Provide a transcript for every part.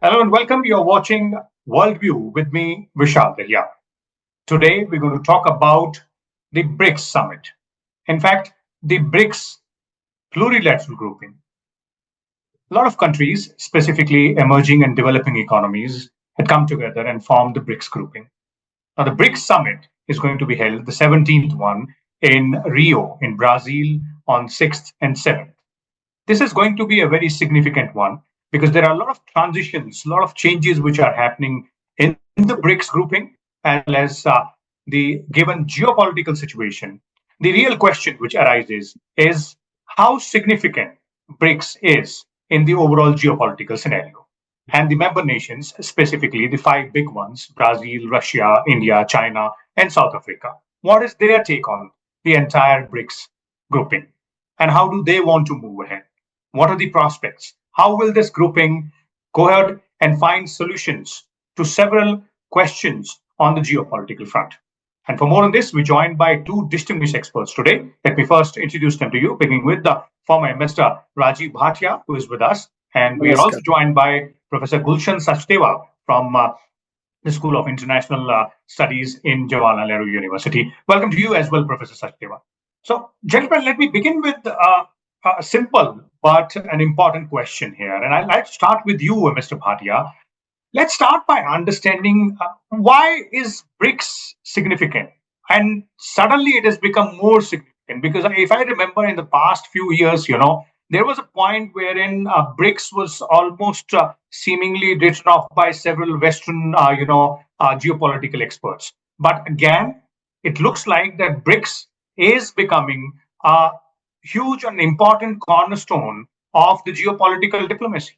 Hello and welcome. You're watching Worldview with me, Vishal Dahiya. Today, we're going to talk about the BRICS Summit. In fact, the BRICS plurilateral grouping. A lot of countries, specifically emerging and developing economies, had come together and formed the BRICS grouping. Now, the BRICS Summit is going to be held, the 17th one, in Rio, in Brazil, on 6th and 7th. This is going to be a very significant one because there are a lot of transitions, a lot of changes which are happening in the BRICS grouping, as well as the given geopolitical situation. The real question which arises is how significant BRICS is in the overall geopolitical scenario. And the member nations, specifically the five big ones, Brazil, Russia, India, China, and South Africa, what is their take on the entire BRICS grouping? And how do they want to move ahead? What are the prospects? How will this grouping go ahead and find solutions to several questions on the geopolitical front? And for more on this, we're joined by two distinguished experts today. Let me first introduce them to you, beginning with the former Ambassador Rajiv Bhatia, who is with us. And we are also joined by Professor Gulshan Sachdeva from the School of International Studies in Jawaharlal Nehru University. Welcome to you as well, Professor Sachdeva. So, gentlemen, let me begin with a simple but an important question here. And I'd like to start with you, Mr. Bhatia. Let's start by understanding why is BRICS significant? And suddenly it has become more significant because if I remember in the past few years, there was a point wherein BRICS was almost seemingly written off by several Western, geopolitical experts. But again, it looks like that BRICS is becoming a huge and important cornerstone of the geopolitical diplomacy.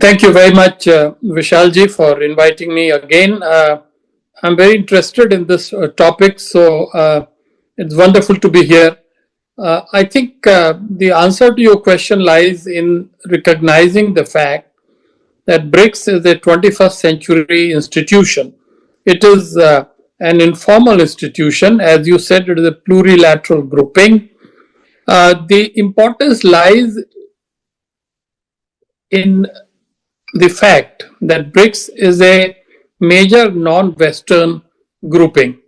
Thank you very much, Vishalji, for inviting me again. I'm very interested in this topic, so it's wonderful to be here. I think the answer to your question lies in recognizing the fact that BRICS is a 21st century institution. It is an informal institution. As you said, it is a plurilateral grouping. The importance lies in the fact that BRICS is a major non-Western grouping.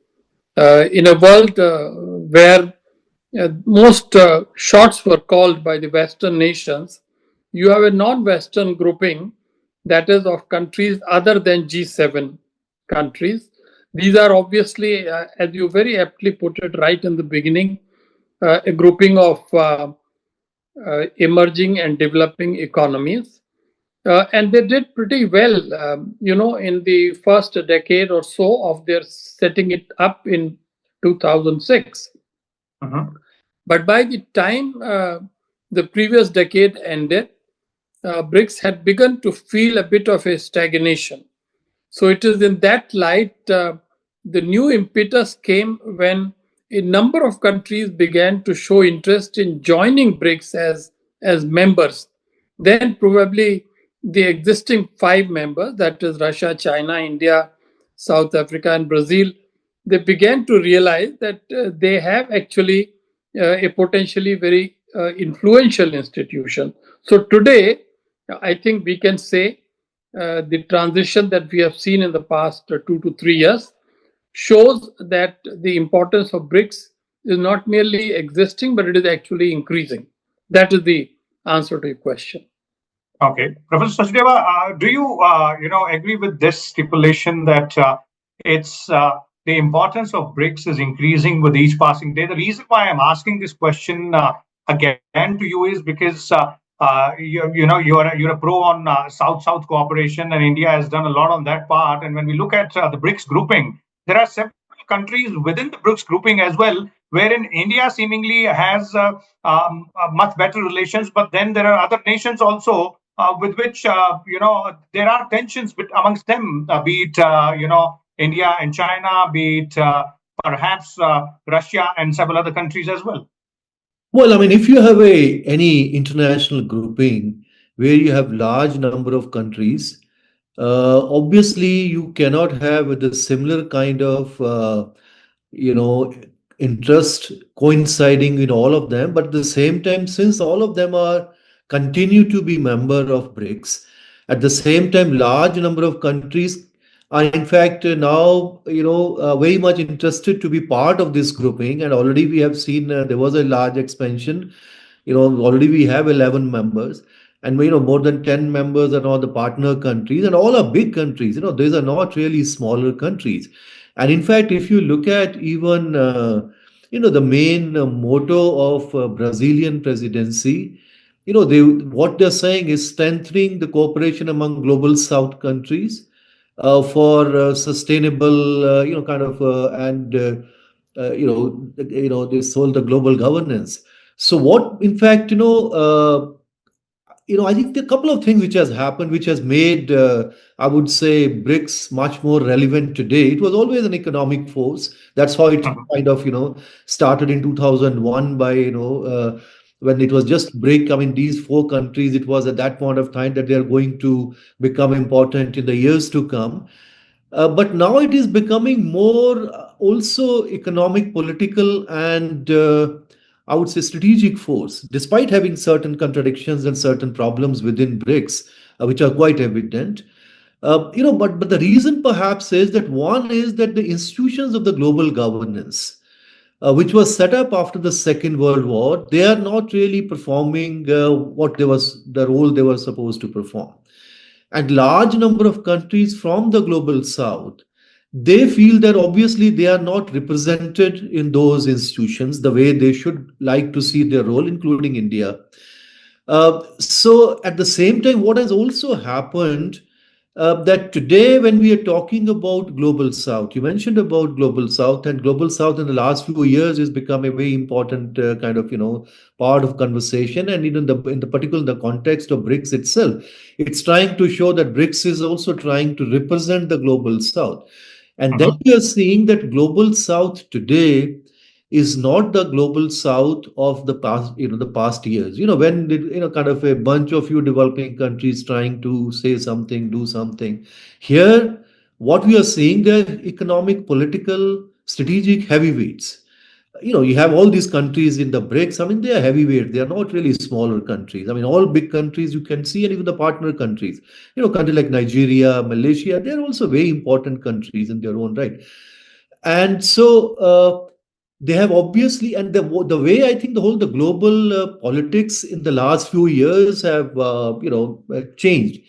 In a world where most shots were called by the Western nations, you have a non-Western grouping that is of countries other than G7 countries. These are obviously, as you very aptly put it right in the beginning, a grouping of emerging and developing economies. And they did pretty well, in the first decade or so of their setting it up in 2006. But by the time the previous decade ended, BRICS had begun to feel a bit of a stagnation. So it is in that light, the new impetus came when a number of countries began to show interest in joining BRICS as members. Then probably the existing five members, that is Russia, China, India, South Africa, and Brazil, they began to realize that they have actually a potentially very influential institution. So today, I think we can say the transition that we have seen in the past 2 to 3 years shows that the importance of BRICS is not merely existing, but it is actually increasing. That is the answer to your question. Okay, Professor Sachdeva, do you agree with this stipulation that it's the importance of BRICS is increasing with each passing day? The reason why I'm asking this question again to you is because you're a pro on South-South cooperation, and India has done a lot on that part. And when we look at the BRICS grouping, there are several countries within the BRICS grouping as well, wherein India seemingly has much better relations, but then there are other nations also with which there are tensions amongst them, be it India and China, be it perhaps Russia and several other countries as well. Well, I mean, if you have any international grouping where you have large number of countries, obviously you cannot have the similar kind of interest coinciding in all of them. But at the same time, since all of them continue to be member of BRICS, At the same time, large number of countries are in fact now very much interested to be part of this grouping, and already we have seen there was a large expansion. Already we have 11 members, and more than 10 members are now the partner countries, and all are big countries. These are not really smaller countries. And in fact, if you look at even the main motto of Brazilian presidency, what they're saying is strengthening the cooperation among global South countries for sustainable, kind of, and this whole the global governance. So what, in fact, I think there are a couple of things which has happened, which has made, I would say, BRICS much more relevant today. It was always an economic force. That's how it Mhm. kind of, started in 2001 by, when it was just BRIC. I mean, these four countries, it was at that point of time that they are going to become important in the years to come. But now it is becoming more also economic, political, and I would say strategic force, despite having certain contradictions and certain problems within BRICS, which are quite evident. But the reason perhaps is that one is that the institutions of the global governance, which was set up after the Second World War, they are not really performing what they was the role they were supposed to perform. And large number of countries from the global south, they feel that obviously they are not represented in those institutions the way they should like to see their role, including India. So at the same time, what has also happened, that today when we are talking about global south, you mentioned about global south, and global south in the last few years has become a very important kind of part of conversation. And even in the particular in the context of BRICS itself, it's trying to show that BRICS is also trying to represent the global south. And then Mhm. we are seeing that global south today is not the global south of the past years. When kind of a bunch of you developing countries trying to say something, do something. Here, what we are seeing, they're economic, political, strategic heavyweights. You have all these countries in the BRICS. I mean, they are heavyweight. They are not really smaller countries. I mean, all big countries you can see, and even the partner countries. Countries like Nigeria, Malaysia, they're also very important countries in their own right. And so they have obviously, and the way I think the global politics in the last few years have changed,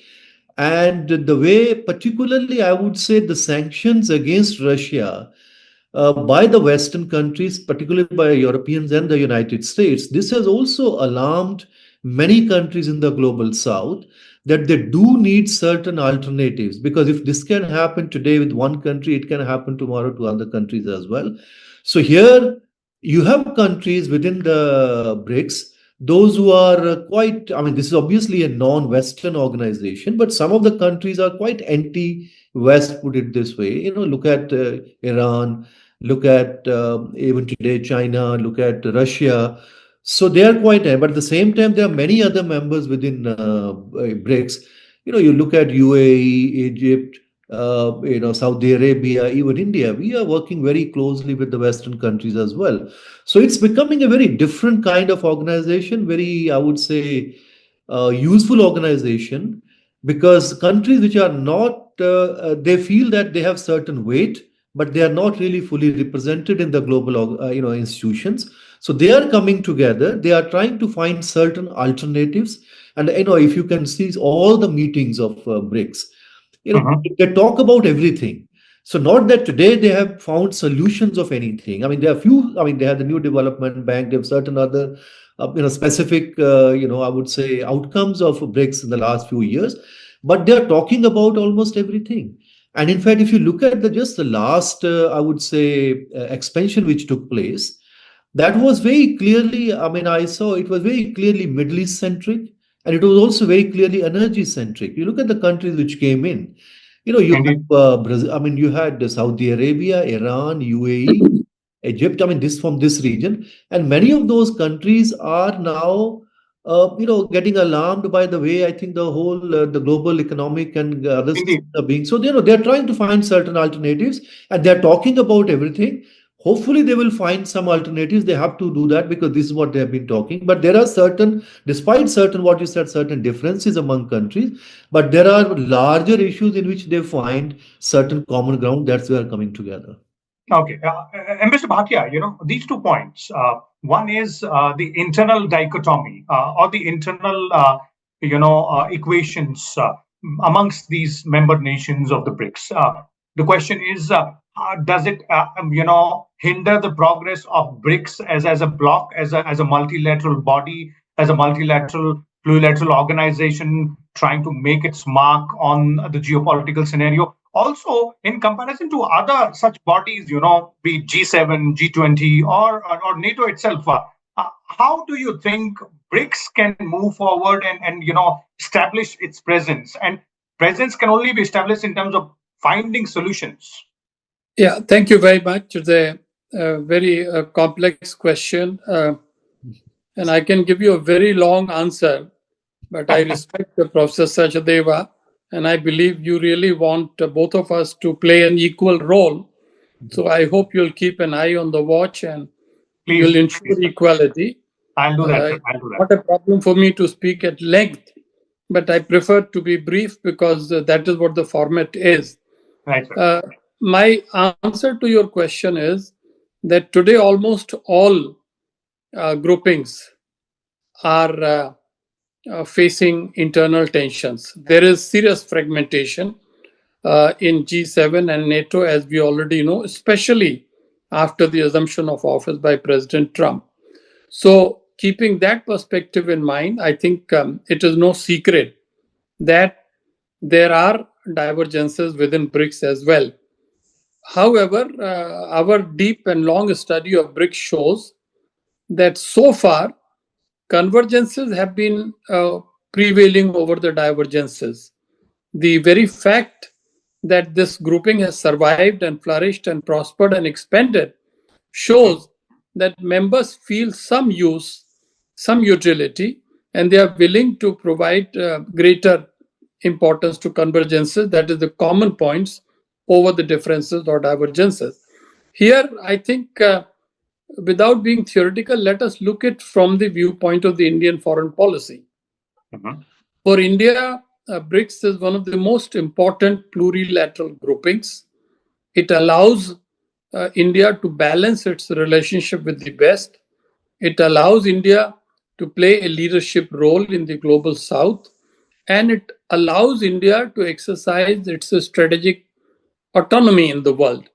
and the way particularly I would say the sanctions against Russia by the Western countries, particularly by Europeans and the United States, this has also alarmed many countries in the global South that they do need certain alternatives, because if this can happen today with one country, it can happen tomorrow to other countries as well. So here you have countries within the BRICS, those who are quite, I mean, this is obviously a non-Western organization, but some of the countries are quite anti-West, put it this way. Look at Iran, look at even today China, look at Russia. So they are quite, but at the same time, there are many other members within BRICS. You look at UAE, Egypt, Saudi Arabia, even India. We are working very closely with the Western countries as well. So it's becoming a very different kind of organization, very, I would say, useful organization, because countries which are not, they feel that they have certain weight, but they are not really fully represented in the global, institutions. So they are coming together. They are trying to find certain alternatives. And if you can see all the meetings of BRICS, Mhm. they talk about everything. So not that today they have found solutions of anything. I mean, there are few. I mean, they have the new development bank. They have certain other, specific, I would say, outcomes of BRICS in the last few years, but they are talking about almost everything. And in fact, if you look at just the last, I would say, expansion which took place, that was very clearly, I mean, I saw it was very clearly Middle East centric, and it was also very clearly energy centric. You look at the countries which came in, you have Indeed. Brazil, I mean, you had Saudi Arabia, Iran, UAE, Egypt, I mean, this from this region, and many of those countries are now, getting alarmed by the way I think the global economic and other systems Indeed. are being. So they're trying to find certain alternatives, and they're talking about everything. Hopefully, they will find some alternatives. They have to do that because this is what they have been talking. But there are certain, despite certain what you said, certain differences among countries, but there are larger issues in which they find certain common ground. That's where coming together. Okay, and Mr. Bhatia, these 2 points. One is the internal dichotomy or the internal, equations amongst these member nations of the BRICS. The question is, does it, hinder the progress of BRICS as a bloc, as a multilateral body, as a multilateral, plurilateral organization trying to make its mark on the geopolitical scenario? Also, in comparison to other such bodies, be it G7, G20, or NATO itself, how do you think BRICS can move forward and establish its presence? And presence can only be established in terms of finding solutions. Yeah, thank you very much. It's a very complex question, and I can give you a very long answer, but I respect Professor Sachdeva, and I believe you really want both of us to play an equal role. So I hope you'll keep an eye on the watch and you'll ensure equality. I'll do that. I'll do that. Not a problem for me to speak at length, but I prefer to be brief because that is what the format is. Right, sir. My answer to your question is that today almost all groupings are facing internal tensions. There is serious fragmentation in G7 and NATO, as we already know, especially after the assumption of office by President Trump. So, keeping that perspective in mind, I think it is no secret that there are divergences within BRICS as well. However, our deep and long study of BRICS shows that so far, convergences have been prevailing over the divergences. The very fact that this grouping has survived and flourished and prospered and expanded shows that members feel some use, some utility, and they are willing to provide greater importance to convergences, that is, the common points over the differences or divergences. Here, I think, without being theoretical, let us look at from the viewpoint of the Indian foreign policy. Mm-hmm. For India, BRICS is one of the most important plurilateral groupings. It allows India to balance its relationship with the West. It allows India to play a leadership role in the global South. And it allows India to exercise its strategic autonomy in the world.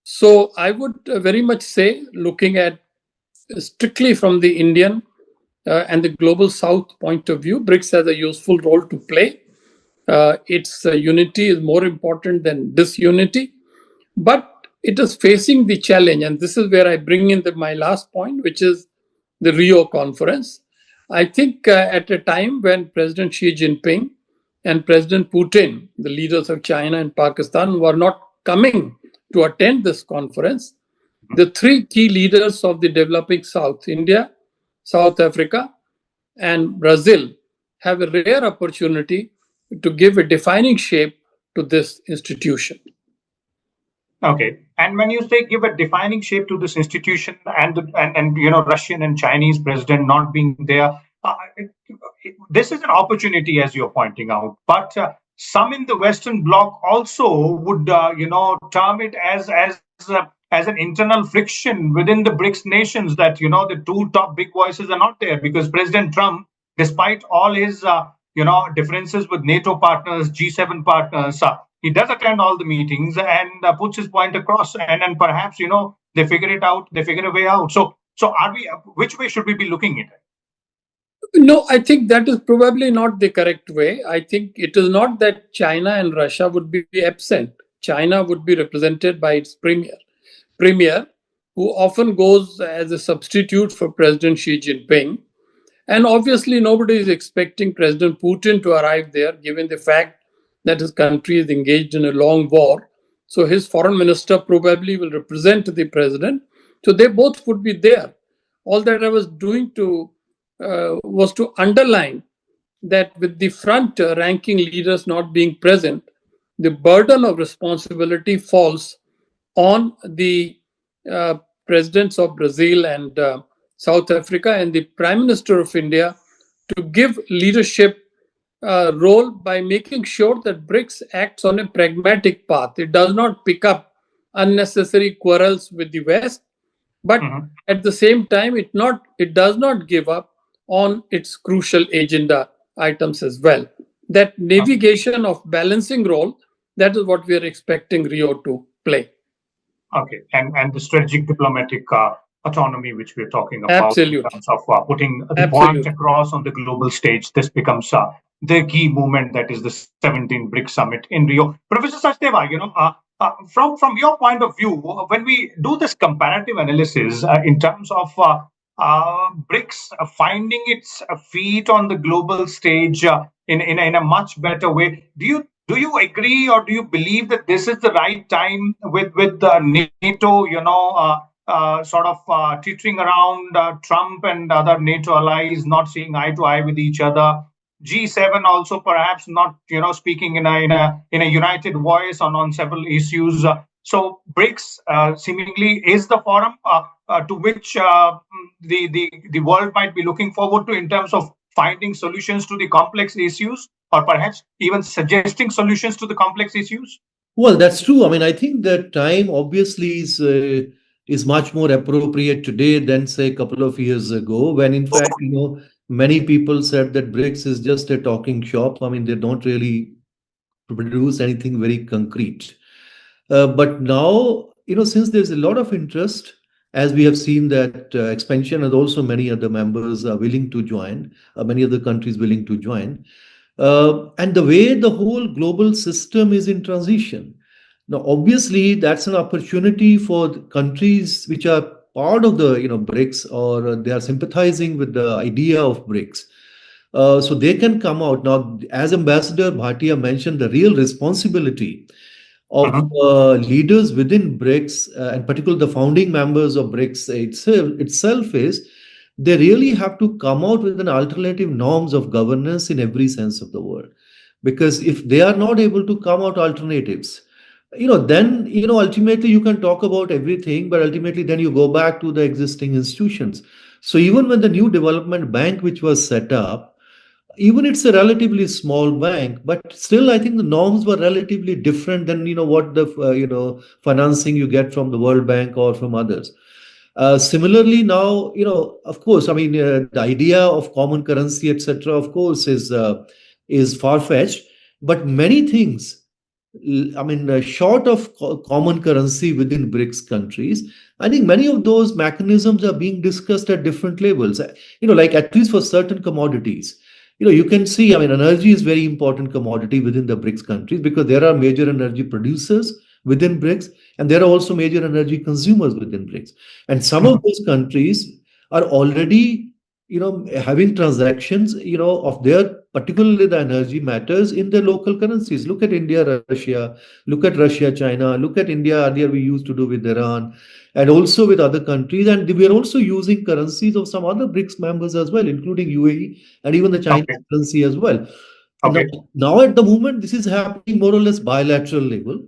So I would very much say, looking at strictly from the Indian and the global South point of view, BRICS has a useful role to play. Its unity is more important than disunity, but it is facing the challenge, and this is where I bring in my last point, which is the Rio conference. I think at a time when President Xi Jinping and President Putin, the leaders of China and Pakistan, were not coming to attend this conference, the three key leaders of the developing South, India, South Africa, and Brazil, have a rare opportunity to give a defining shape to this institution. Okay, and when you say give a defining shape to this institution, and Russian and Chinese president not being there, this is an opportunity, as you're pointing out. But some in the Western Bloc also would, term it as an internal friction within the BRICS nations, that the two top big voices are not there because President Trump, despite all his differences with NATO partners, G7 partners, he does attend all the meetings and puts his point across, and perhaps they figure it out, they figure a way out. So are we? Which way should we be looking at it? No, I think that is probably not the correct way. I think it is not that China and Russia would be absent. China would be represented by its premier, who often goes as a substitute for President Xi Jinping. And obviously, nobody is expecting President Putin to arrive there, given the fact that his country is engaged in a long war. So his foreign minister probably will represent the president. So they both would be there. All that I was doing was to underline that with the front ranking leaders not being present, the burden of responsibility falls on the uh, presidents of Brazil and South Africa and the Prime Minister of India to give leadership role by making sure that BRICS acts on a pragmatic path. It does not pick up unnecessary quarrels with the West, but Mhm. at the same time, it does not give up on its crucial agenda items as well. That navigation of balancing role, that is what we are expecting Rio to play. Okay, and the strategic diplomatic autonomy, which we're talking about in Absolutely. terms of putting the point Absolutely. across on the global stage, this becomes the key movement that is the 17th BRICS Summit in Rio. Professor Sachdeva, from your point of view, when we do this comparative analysis in terms of BRICS finding its feet on the global stage in a much better way, do you agree or do you believe that this is the right time with NATO, sort of teetering around Trump and other NATO allies not seeing eye to eye with each other? G7 also perhaps not speaking in a united voice on several issues. So BRICS seemingly is the forum to which the world might be looking forward to in terms of finding solutions to the complex issues, or perhaps even suggesting solutions to the complex issues? Well, that's true. I mean, I think that time obviously is much more appropriate today than say a couple of years ago, when in fact, many people said that BRICS is just a talking shop. I mean, they don't really produce anything very concrete. But now, since there's a lot of interest, as we have seen that expansion, and also many other members are willing to join, many other countries willing to join, and the way the whole global system is in transition. Now, obviously, that's an opportunity for the countries which are part of the BRICS, or they are sympathizing with the idea of BRICS. So they can come out now. As Ambassador Bhatia mentioned, the real responsibility of Mhm. leaders within BRICS, and particularly the founding members of BRICS itself is they really have to come out with an alternative norms of governance in every sense of the word. Because if they are not able to come out alternatives, then ultimately you can talk about everything, but ultimately then you go back to the existing institutions. So even when the new development bank which was set up, even it's a relatively small bank, but still I think the norms were relatively different than what the financing you get from the World Bank or from others. Similarly, now of course, I mean the idea of common currency, etc., of course, is far fetched, but many things, I mean, short of common currency within BRICS countries, I think many of those mechanisms are being discussed at different levels. Like at least for certain commodities, you can see, I mean, energy is very important commodity within the BRICS countries because there are major energy producers within BRICS, and there are also major energy consumers within BRICS. And some of Mhm. those countries are already having transactions of their, particularly the energy matters, in their local currencies. Look at India, Russia. Look at Russia, China. Look at India. Earlier we used to do with Iran, and also with other countries, and we are also using currencies of some other BRICS members as well, including UAE and even the Okay. Chinese currency as well. And now, Okay. now at the moment this is happening more or less bilateral level,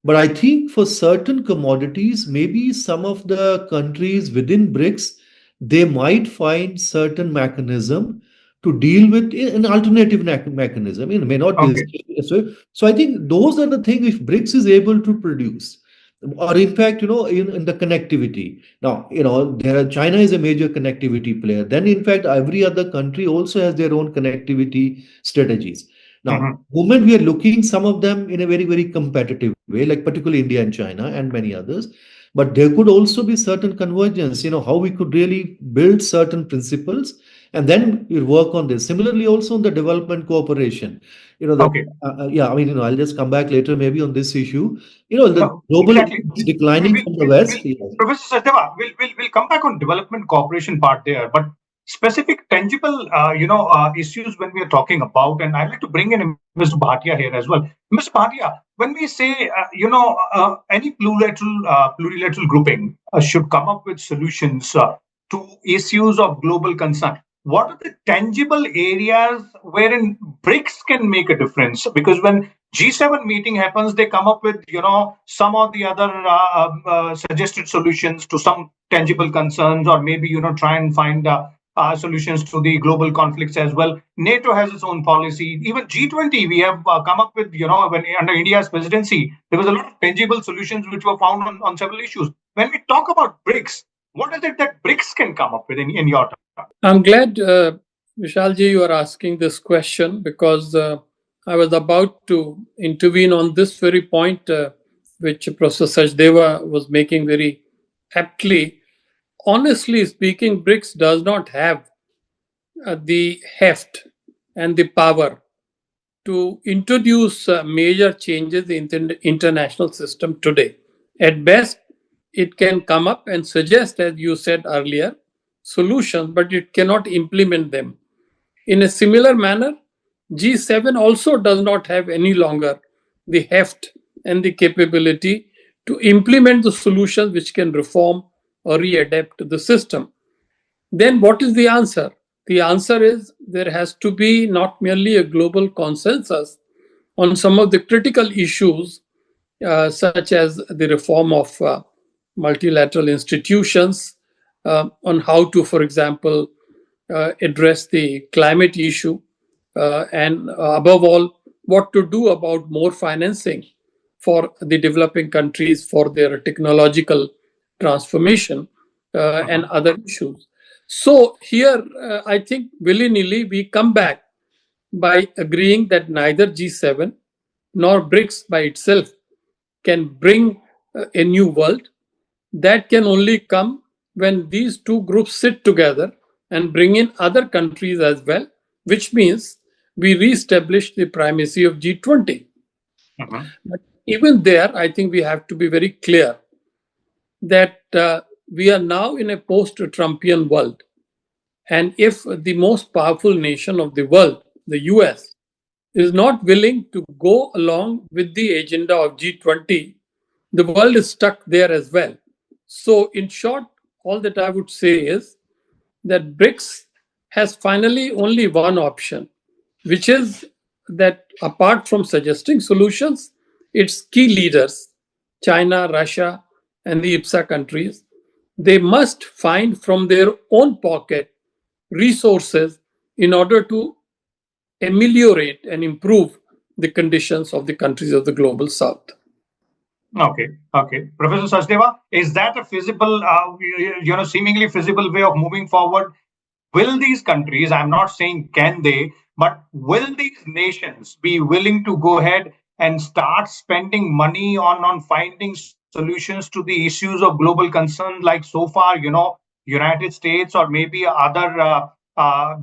but I think for certain commodities, maybe some of the countries within BRICS, they might find certain mechanism to deal with an alternative mechanism. It may not be Okay. so. I think those are the things if BRICS is able to produce, or in fact, in the connectivity. Now, China is a major connectivity player. Then, in fact, every other country also has their own connectivity strategies. Now, Mhm. moment we are looking some of them in a very, very competitive way, like particularly India and China and many others. But there could also be certain convergence, how we could really build certain principles, and then we work on this. Similarly, also on the development cooperation, Okay. yeah, I mean, I'll just come back later maybe on this issue. The No, global exactly. is declining from the West. Yeah. Professor Sachdeva, we'll come back on development cooperation part there, but specific tangible, issues when we are talking about, and I'd like to bring in Mr. Bhatia here as well. Mr. Bhatia, when we say, any plurilateral grouping should come up with solutions to issues of global concern, what are the tangible areas wherein BRICS can make a difference? Because when G7 meeting happens, they come up with, some or the other suggested solutions to some tangible concerns, or maybe, try and find solutions to the global conflicts as well. NATO has its own policy. Even G20, we have come up with, when under India's presidency, there was a lot of tangible solutions which were found on several issues. When we talk about BRICS, what is it that BRICS can come up with in your term? I'm glad, Vishalji, you are asking this question because I was about to intervene on this very point, which Professor Sachdeva was making very aptly. Honestly speaking, BRICS does not have the heft and the power to introduce major changes in the international system today. At best, it can come up and suggest, as you said earlier, solutions, but it cannot implement them. In a similar manner, G7 also does not have any longer the heft and the capability to implement the solutions which can reform or readapt the system. Then what is the answer? The answer is there has to be not merely a global consensus on some of the critical issues, such as the reform of multilateral institutions, on how to, for example, address the climate issue, and above all, what to do about more financing for the developing countries for their technological transformation, and other issues. So here, I think willy nilly we come back by agreeing that neither G7 nor BRICS by itself can bring a new world. That can only come when these two groups sit together and bring in other countries as well, which means we re-establish the primacy of G20. Mhm. But even there, I think we have to be very clear that we are now in a post-Trumpian world. And if the most powerful nation of the world, the US, is not willing to go along with the agenda of G20, the world is stuck there as well. So, in short, all that I would say is that BRICS has finally only one option, which is that apart from suggesting solutions, its key leaders, China, Russia, and the IPSA countries, they must find from their own pocket resources in order to ameliorate and improve the conditions of the countries of the global south. Okay, okay. Professor Sachdeva, is that a feasible, seemingly feasible way of moving forward? Will these countries, I'm not saying can they, but will these nations be willing to go ahead and start spending money on finding solutions to the issues of global concern, like so far, United States or maybe other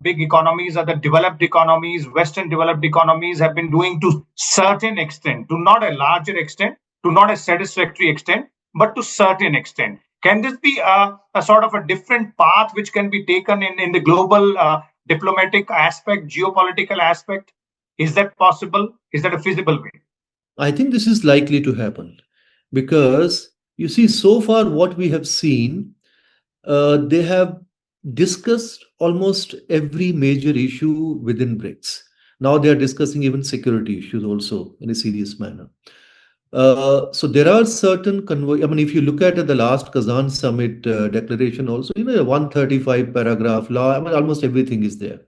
big economies, other developed economies, Western developed economies have been doing to certain extent, to not a larger extent, to not a satisfactory extent, but to certain extent. Can this be a sort of a different path which can be taken in the global diplomatic aspect, geopolitical aspect? Is that possible? Is that a feasible way? I think this is likely to happen because you see, so far what we have seen, they have discussed almost every major issue within BRICS. Now they are discussing even security issues also in a serious manner. So there are certain I mean, if you look at the last Kazan summit declaration, also, a 135 paragraph law. I mean, almost everything is there.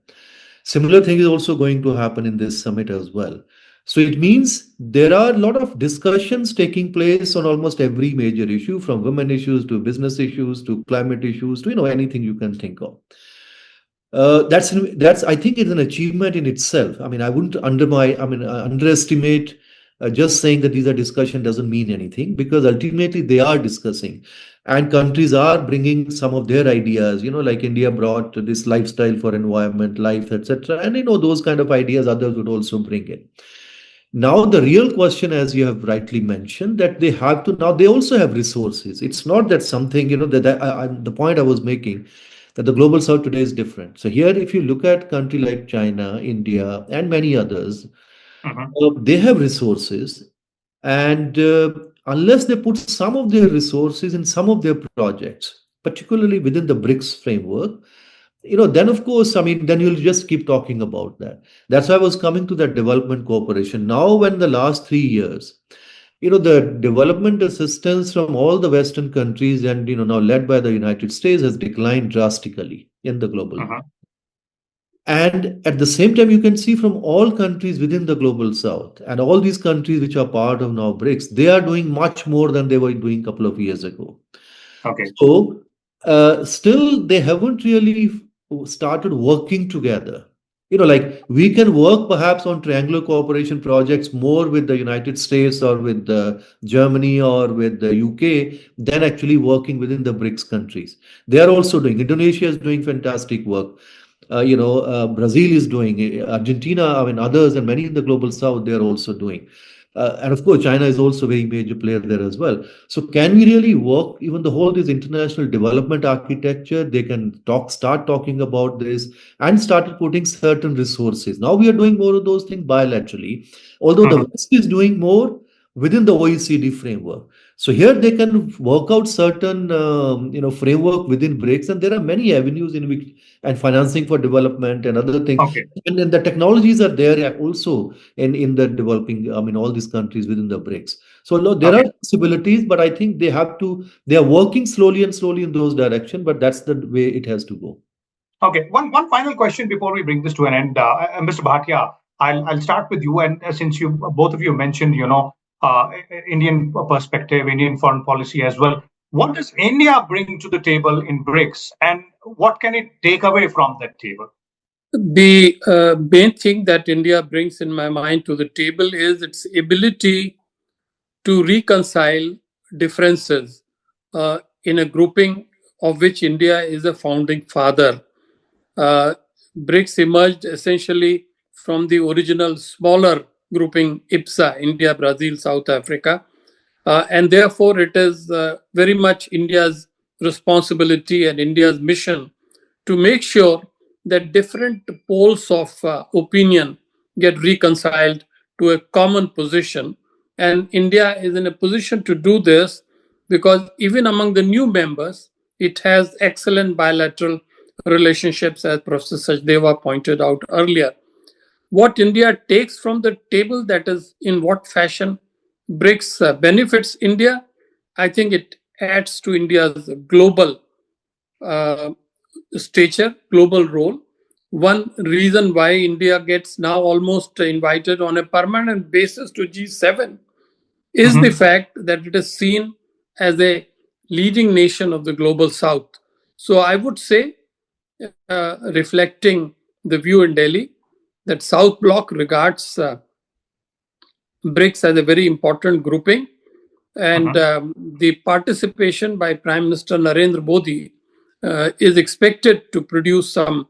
Similar thing is also going to happen in this summit as well. So it means there are a lot of discussions taking place on almost every major issue, from women issues to business issues to climate issues to anything you can think of. That's I think it's an achievement in itself. I mean, I wouldn't underestimate. Just saying that these are discussion doesn't mean anything, because ultimately they are discussing, and countries are bringing some of their ideas. Like India brought this lifestyle for environment, life, etc. And those kind of ideas others would also bring in. Now, the real question, as you have rightly mentioned, that they have to now, they also have resources. It's not that something, the point I was making, that the global south today is different. So here, if you look at country like China, India, and many others, Mhm. they have resources. And unless they put some of their resources in some of their projects, particularly within the BRICS framework, then of course, I mean, then you'll just keep talking about that. That's why I was coming to that development cooperation. Now, when the last 3 years, the development assistance from all the Western countries and, now led by the United States has declined drastically in the global. Mhm. And at the same time, you can see from all countries within the global south and all these countries which are part of now BRICS, they are doing much more than they were doing a couple of years ago. Okay. So, still, they haven't really started working together. Like we can work perhaps on triangular cooperation projects more with the United States or with Germany or with the UK than actually working within the BRICS countries. They are also doing, Indonesia is doing fantastic work. Brazil is doing it, Argentina, I mean, others, and many in the global south, they are also doing. And of course, China is also a very major player there as well. So, can we really work even the whole this international development architecture? They can start talking about this, and started putting certain resources. Now we are doing more of those things bilaterally, although the Mhm. West is doing more within the OECD framework. So here they can work out certain framework within BRICS, and there are many avenues in which and financing for development and other things. Okay. And then the technologies are there also in the developing, I mean, all these countries within the BRICS. So there are Okay. possibilities, but I think they are working slowly and slowly in those direction, but that's the way it has to go. Okay. One final question before we bring this to an end, Mr. Bhatia. I'll start with you, and since you both of you mentioned, Indian perspective, Indian foreign policy as well. What does India bring to the table in BRICS, and what can it take away from that table? The main thing that India brings in my mind to the table is its ability to reconcile differences in a grouping of which India is a founding father. Uh, BRICS emerged essentially from the original smaller grouping IPSA, India, Brazil, South Africa. And therefore, it is very much India's responsibility and India's mission to make sure that different poles of opinion get reconciled to a common position. And India is in a position to do this because even among the new members, it has excellent bilateral relationships, as Professor Sachdeva pointed out earlier. What India takes from the table, that is, in what fashion BRICS benefits India, I think it adds to India's global uh, stature, global role. One reason why India gets now almost invited on a permanent basis to G7 is the Mhm. fact that it is seen as a leading nation of the global south. So I would say, reflecting the view in Delhi, that South Bloc regards BRICS as a very important grouping, and Mhm. the participation by Prime Minister Narendra Modi is expected to produce some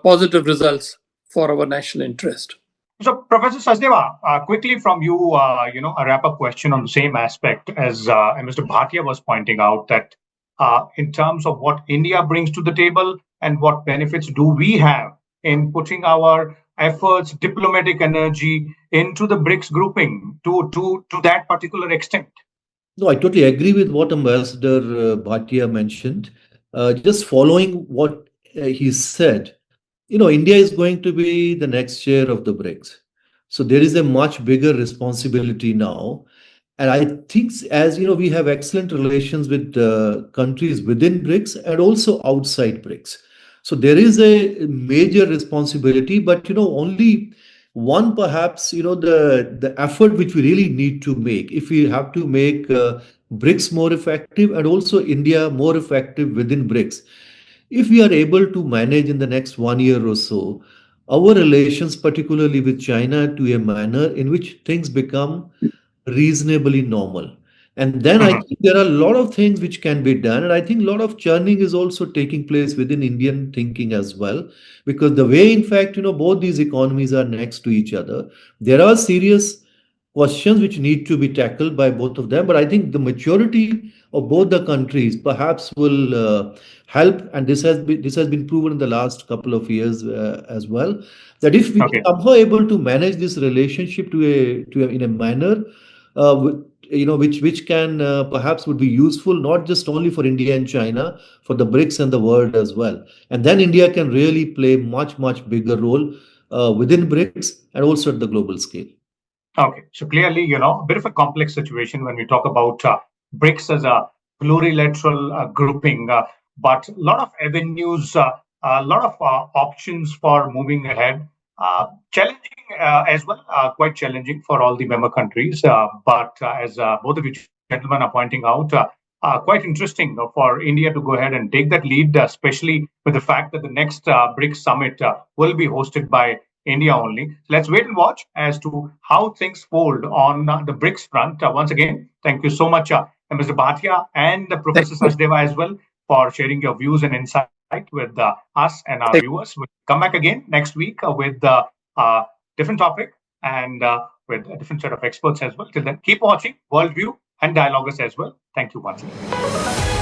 positive results for our national interest. So, Professor Sachdeva, quickly from you, a wrap-up question on the same aspect as Mr. Bhatia was pointing out that in terms of what India brings to the table and what benefits do we have in putting our efforts, diplomatic energy into the BRICS grouping to that particular extent. No, I totally agree with what Ambassador Bhatia mentioned. Just following what he said, India is going to be the next chair of the BRICS. So there is a much bigger responsibility now. And I think, as you know, we have excellent relations with countries within BRICS and also outside BRICS. So there is a major responsibility, but only one perhaps the effort which we really need to make if we have to make BRICS more effective and also India more effective within BRICS. If we are able to manage in the next 1 year or so our relations, particularly with China, to a manner in which things become reasonably normal. And then I Mhm. think there are a lot of things which can be done. And I think a lot of churning is also taking place within Indian thinking as well. Because the way, in fact, both these economies are next to each other, there are serious questions which need to be tackled by both of them. But I think the maturity of both the countries perhaps will help. And this has been proven in the last couple of years as well. That if we Okay. somehow able to manage this relationship in a manner which can perhaps would be useful not just only for India and China, for the BRICS and the world as well. And then India can really play much bigger role within BRICS and also at the global scale. Okay, so clearly, a bit of a complex situation when we talk about BRICS as a plurilateral grouping, but a lot of avenues, a lot of options for moving ahead. Challenging as well, quite challenging for all the member countries. But as both of you gentlemen are pointing out, quite interesting for India to go ahead and take that lead, especially with the fact that the next BRICS summit will be hosted by India only. So let's wait and watch as to how things fold on the BRICS front. Once again, thank you so much, Mr. Bhatia and Professor Sachdeva as well, for sharing your views and insight with us and our viewers. We'll come back again next week with a different topic and with a different set of experts as well. Till then, keep watching Worldview and Dialoguers as well. Thank you once again.